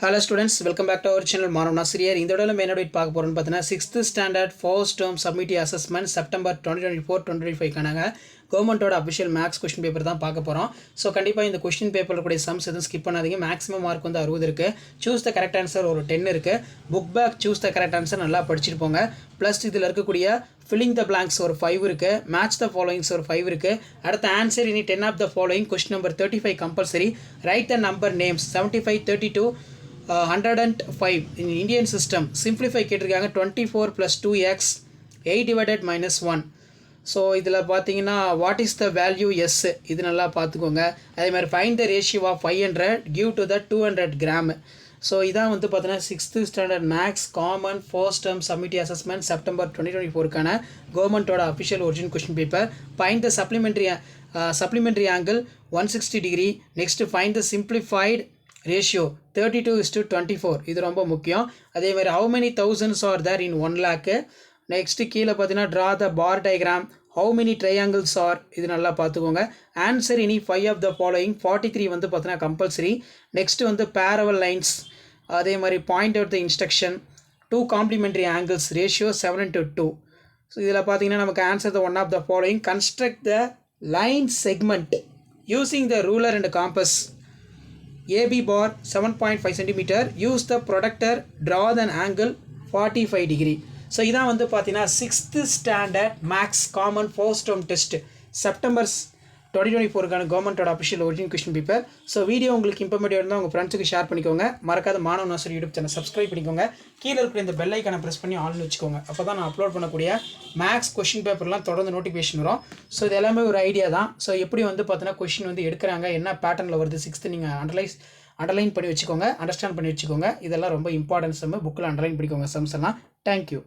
Hello students, welcome back to our channel Manav Nasir. இந்த வீடியோல main update பார்க்க போறோம்னு பார்த்தீங்கன்னா 6th standard first term summative assessment September 2024-2025 கானங்க கவர்மெண்டோட அஃபிஷியல் மேக்ஸ் क्वेश्चन பேப்பர் தான் பார்க்க போறோம். சோ கண்டிப்பா இந்த क्वेश्चन பேப்பர்ல கூட சம்ஸ் எதுவும் ஸ்கிப் பண்ணாதீங்க. மேக்ஸिमम மார்க் வந்து 60 இருக்கு. சூஸ் தி கரெக்ட் ஆன்சர் ஒரு 10 இருக்கு. Book back choose the correct answer நல்லா படிச்சிட்டு போங்க. ப்ளஸ் இதுல இருக்கக்கூடிய filling the blanks ஒரு 5 இருக்கு. match the followings ஒரு 5 இருக்கு. அடுத்த ஆன்சர் இனி 10 of the following question number 35 compulsory. write the number names 75 32 105 in Indian system. Simplify கேட்டிருக்காங்க 24 plus 2x 8 divided minus 1. So இதில் பார்த்தீங்கன்னா what is the value S இது நல்லா பார்த்துக்கோங்க. அதே மாதிரி find the ratio of 500 give to the 200 gram. So இதான் வந்து பார்த்தீங்கன்னா 6th standard maths common first term summative assessment September 2024க்கான கவர்மெண்ட்டோட official original question paper. Find the supplementary angle 160 degree. Next find the simplified ratio 32:24 இது ரொம்ப முக்கியம். அதே மாதிரி how many thousands are there in 1 lakh. Next கீழே பார்த்தீங்கன்னா draw the bar diagram. how many triangles are இது நல்லா பார்த்துக்கோங்க. ஆன்சர் இனி 5 of the following 43 வந்து பார்த்தீங்கன்னா கம்பல்சரி. நெக்ஸ்ட் வந்து parallel lines. அதே மாதிரி point out the instruction 2 complementary angles ratio 7:2. So இதில் பார்த்தீங்கன்னா நமக்கு answer the one of the following construct the line segment using the ruler and compass. AB bar 7.5 cm. Use the protractor. Draw an angle 45 degree. So இதான் வந்து பார்த்தீங்கன்னா 6th standard maths common first term test September 2024க்கான கவர்மெண்ட்டோட official original question paper. So video உங்களுக்கு informative இருந்தால் உங்கள் ஃப்ரெண்ட்ஸுக்கு share பண்ணிக்கோங்க. மறக்காத மாணவ நாசர் யூடியூப் சேனல் சப்ஸ்கிரைப் பண்ணிக்கோங்க. கீழே இருக்கிற இந்த பெல் ஐக்கானை ப்ரெஸ் பண்ணி ஆல்னு வச்சுக்கோங்க. அப்போ தான் நான் அப்லோட் பண்ணக்கூடிய மேக்ஸ் கொஸ்டின் பேப்பர்லாம் தொடர்ந்து நோட்டிஃபிகேஷன் வரும். ஸோ இது எல்லாமே ஒரு ஐடியா தான். ஸோ எப்படி வந்து பார்த்தீங்கன்னா கொஸ்டின் வந்து எடுக்கிறாங்க, என்ன பேட்டர்னில் வருது 6th நீங்கள் அண்டர்லைன் பண்ணி வச்சுக்கோங்க, அண்டர்ஸ்டாண்ட் பண்ணி வச்சுக்கோங்க. இதெல்லாம் ரொம்ப இம்பார்ட்டன்ஸ் புக்கில் அண்டர்லைன் பண்ணிக்கோங்க சம்ஸ் எல்லாம். தேங்க்யூ.